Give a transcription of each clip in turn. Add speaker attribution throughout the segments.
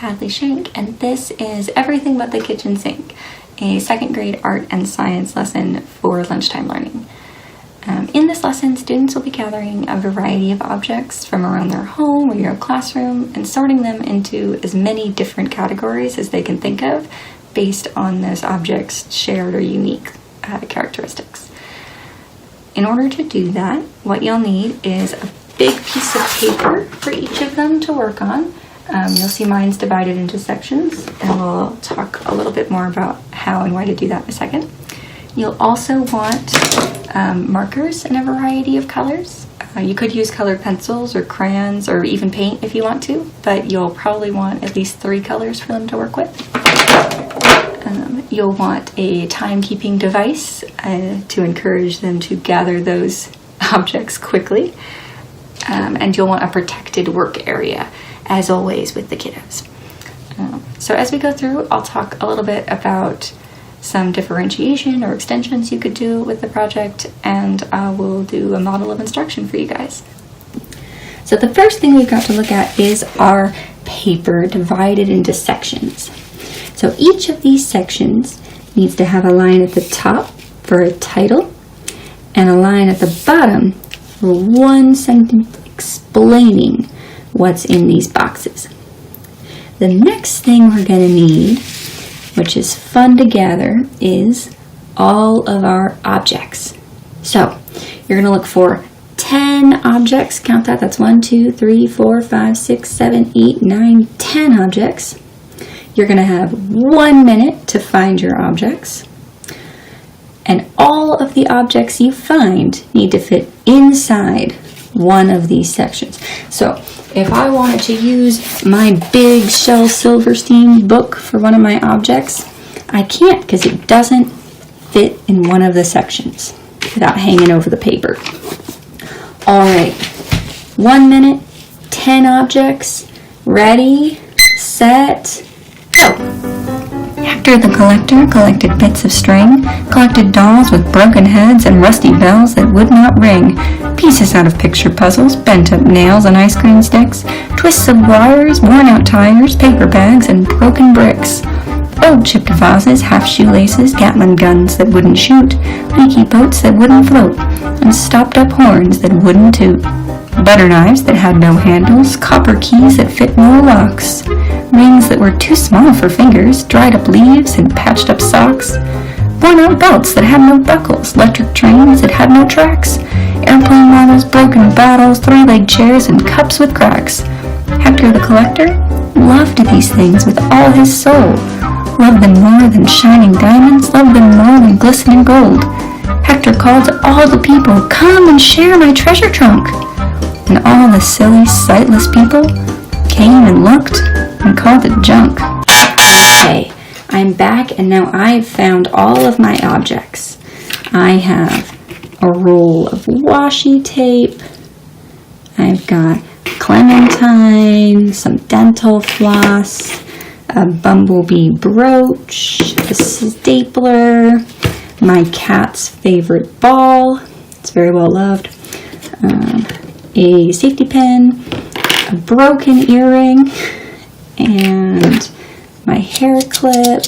Speaker 1: Hadley Shank, and this is Everything But the Kitchen Sink, a second grade art and science lesson for lunchtime learning. In this lesson, students will be gathering a variety of objects from around their home or your classroom and sorting them into as many different categories as they can think of based on those objects' shared or unique characteristics. In order to do that, what you'll need is a big piece of paper for each of them to work on. You'll see mine's divided into sections, and we'll talk a little bit more about how and why to do that in a second. You'll also want markers in a variety of colors. You could use colored pencils or crayons or even paint if you want to, but you'll probably want at least 3 colors for them to work with. You'll want a timekeeping device to encourage them to gather those objects quickly. And you'll want a protected work area, as always with the kiddos. So as we go through, I'll talk a little bit about some differentiation or extensions you could do with the project, and I will do a model of instruction for you guys. So the first thing we've got to look at is our paper divided into sections. So each of these sections needs to have a line at the top for a title and a line at the bottom for one sentence explaining what's in these boxes. The next thing we're going to need, which is fun to gather, is all of our objects. So you're going to look for 10 objects. Count that. That's 1, 2, 3, 4, 5, 6, 7, 8, 9, 10 objects. You're going to have 1 minute to find your objects. And all of the objects you find need to fit inside one of these sections. So if I wanted to use my big Shel Silverstein book for one of my objects, I can't because it doesn't fit in one of the sections without hanging over the paper. All right, 1 minute, 10 objects, ready, set, go. Hector the collector collected bits of string, collected dolls with broken heads and rusty bells that would not ring, pieces out of picture puzzles, bent up nails and ice cream sticks, twists of wires, worn out tires, paper bags, and broken bricks. Old chipped vases, half shoelaces, Gatling guns that wouldn't shoot, leaky boats that wouldn't float, and stopped up horns that wouldn't toot. Butter knives that had no handles, copper keys that fit no locks, rings that were too small for fingers, dried up leaves and patched up socks, worn out belts that had no buckles, electric trains that had no tracks, airplane models, broken bottles, 3-legged chairs, and cups with cracks. Hector the collector loved these things with all his soul, loved them more than shining diamonds, loved them more than glistening gold. Hector called to all the people, "Come and share my treasure trunk." And all the silly, sightless people came and looked and called it junk. Okay, I'm back, and now I've found all of my objects. I have a roll of washi tape. I've got clementine, some dental floss, a bumblebee brooch, a stapler, my cat's favorite ball. It's very well loved. A safety pin, a broken earring, and my hair clip.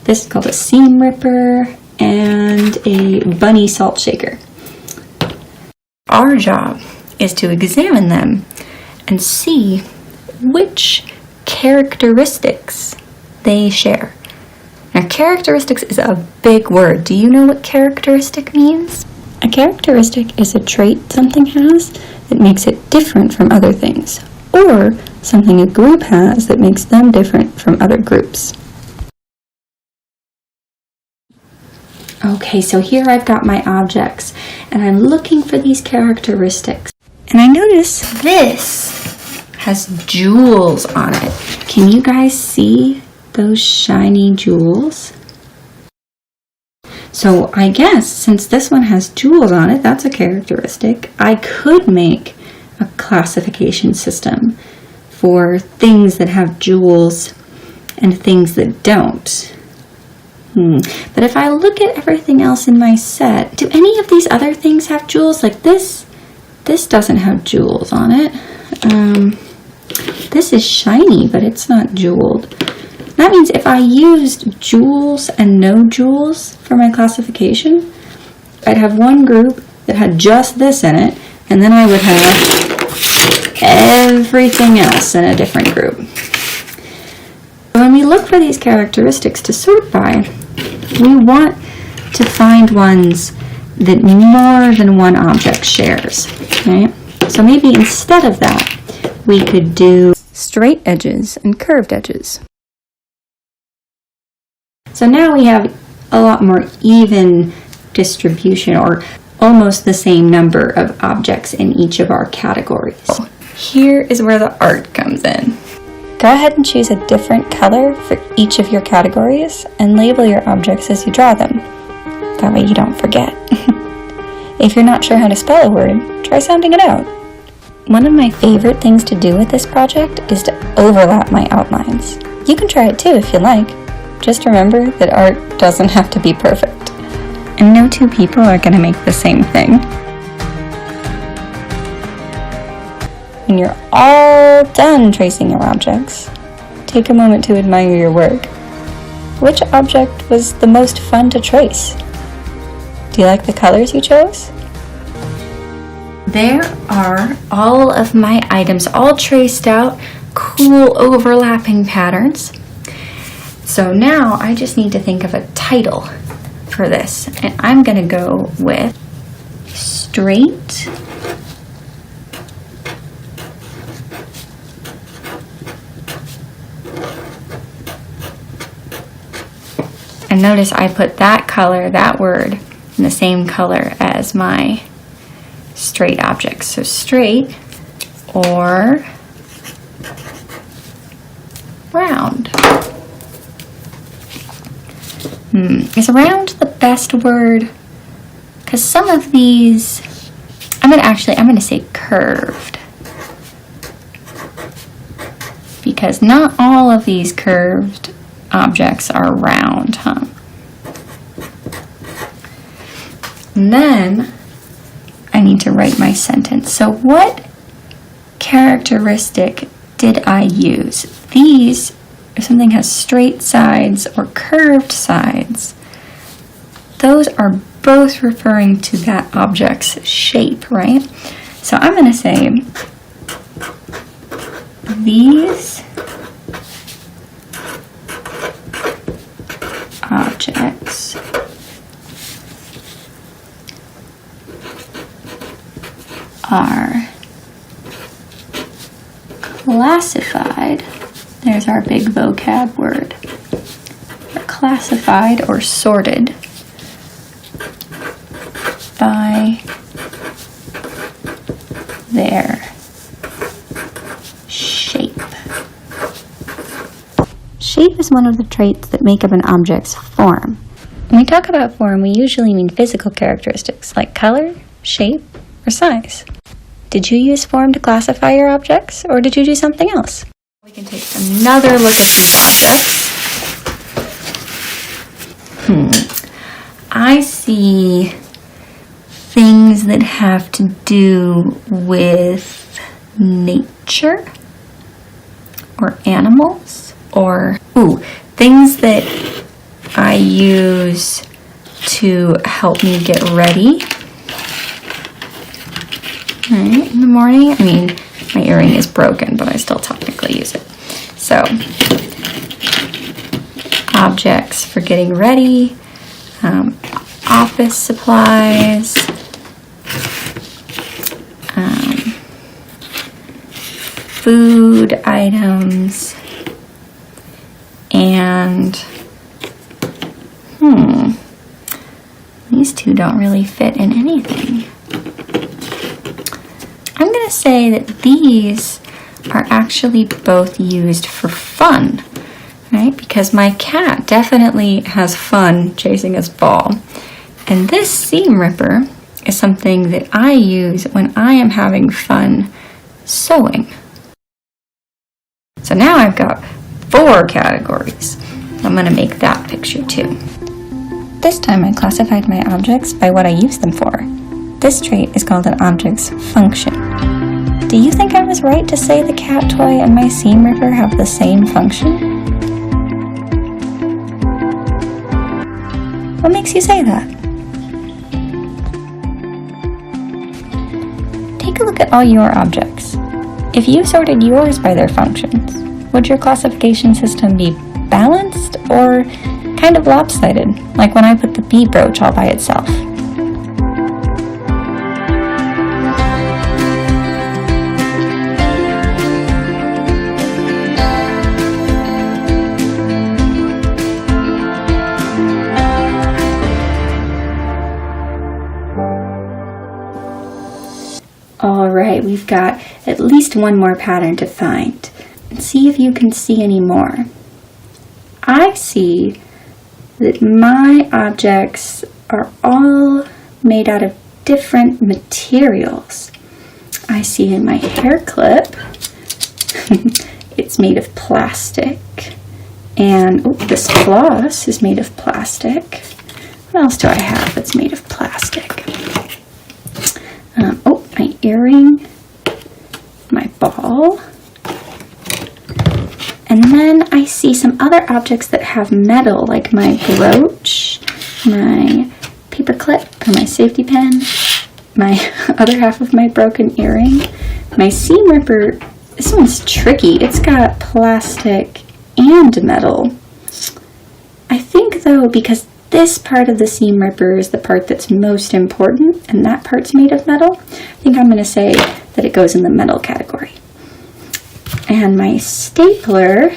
Speaker 1: This is called a seam ripper, and a bunny salt shaker. Our job is to examine them and see which characteristics they share. Now, characteristics is a big word. Do you know what characteristic means? A characteristic is a trait something has that makes it different from other things, or something a group has that makes them different from other groups. Okay, so here I've got my objects, and I'm looking for these characteristics. And I notice this has jewels on it. Can you guys see those shiny jewels? So I guess since this one has jewels on it, that's a characteristic. I could make a classification system for things that have jewels and things that don't. But if I look at everything else in my set, do any of these other things have jewels? Like this doesn't have jewels on it. This is shiny, but it's not jeweled. That means if I used jewels and no jewels for my classification, I'd have one group that had just this in it, and then I would have everything else in a different group. When we look for these characteristics to sort by, we want to find ones that more than one object shares, right? So maybe instead of that, we could do straight edges and curved edges. So now we have a lot more even distribution, or almost the same number of objects in each of our categories. Here is where the art comes in. Go ahead and choose a different color for each of your categories and label your objects as you draw them. That way you don't forget. If you're not sure how to spell a word, try sounding it out. One of my favorite things to do with this project is to overlap my outlines. You can try it too if you like. Just remember that art doesn't have to be perfect. And no two people are going to make the same thing. When you're all done tracing your objects, take a moment to admire your work. Which object was the most fun to trace? Do you like the colors you chose? There are all of my items all traced out, cool overlapping patterns. So now I just need to think of a title for this, and I'm going to go with straight and notice I put that color, that word, in the same color as my straight objects. So straight or round. Is round the best word? Because some of these, I'm going to say curved. Because not all of these curved objects are round, huh? And then I need to write my sentence. So what characteristic did I use? These, if something has straight sides or curved sides, those are both referring to that object's shape, right? So I'm going to say these objects are classified, there's our big vocab word, are classified or sorted by their shape. Shape is one of the traits that make up an object's form. When we talk about form, we usually mean physical characteristics like color, shape, or size. Did you use form to classify your objects, or did you do something else? We can take another look at these objects. I see things that have to do with nature, or animals, or things that I use to help me get ready. Right, in the morning. I mean, my earring is broken, but I still technically use it. So, objects for getting ready, office supplies, food items, and these two don't really fit in anything. I'm going to say that these are actually both used for fun, right? Because my cat definitely has fun chasing his ball. And this seam ripper is something that I use when I am having fun sewing. So now I've got 4 categories. I'm going to make that picture too. This time I classified my objects by what I use them for. This trait is called an object's function. Do you think I was right to say the cat toy and my seam ripper have the same function? What makes you say that? Take a look at all your objects. If you sorted yours by their functions, would your classification system be balanced or kind of lopsided, like when I put the bee brooch all by itself? Alright, we've got at least one more pattern to find. And see if you can see any more. I see that my objects are all made out of different materials. I see in my hair clip, it's made of plastic. And this floss is made of plastic. What else do I have that's made of plastic? My earring, my ball, and then I see some other objects that have metal, like my brooch, my paper clip, or my safety pin, my other half of my broken earring, my seam ripper. This one's tricky. It's got plastic and metal. I think, though, because this part of the seam ripper is the part that's most important, and that part's made of metal, I think I'm going to say that it goes in the metal category. And my stapler,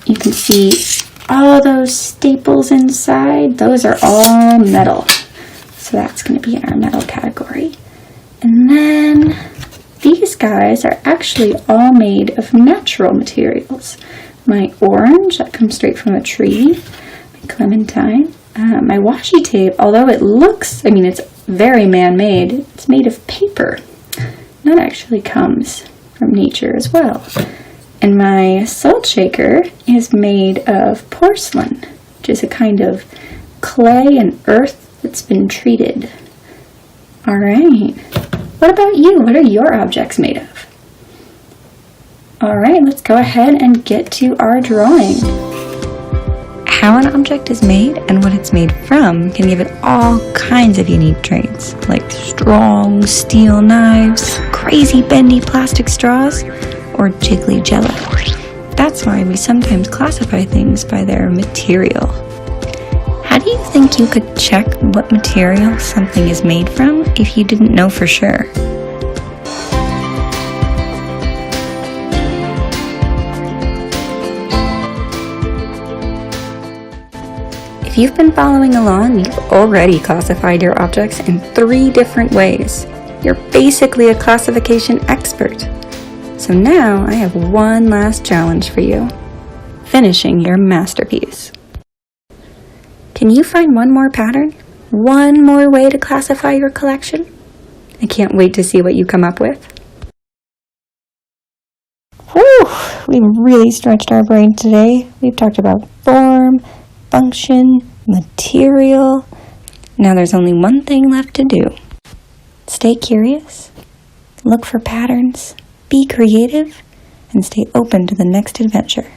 Speaker 1: you can see all those staples inside, those are all metal. So that's going to be in our metal category. And then these guys are actually all made of natural materials. My orange, that comes straight from a tree, my clementine. My washi tape, although it looks, it's very man-made, it's made of paper. That actually comes from nature as well. And my salt shaker is made of porcelain, which is a kind of clay and earth that's been treated. All right. What about you? What are your objects made of? All right, let's go ahead and get to our drawing. How an object is made and what it's made from can give it all kinds of unique traits, like strong steel knives, crazy bendy plastic straws, or jiggly jello. That's why we sometimes classify things by their material. How do you think you could check what material something is made from if you didn't know for sure? If you've been following along, you've already classified your objects in 3 different ways. You're basically a classification expert. So now I have one last challenge for you. Finishing your masterpiece. Can you find one more pattern? One more way to classify your collection? I can't wait to see what you come up with. Whew! We've really stretched our brain today. We've talked about form, function, material. Now there's only one thing left to do. Stay curious, look for patterns, be creative, and stay open to the next adventure.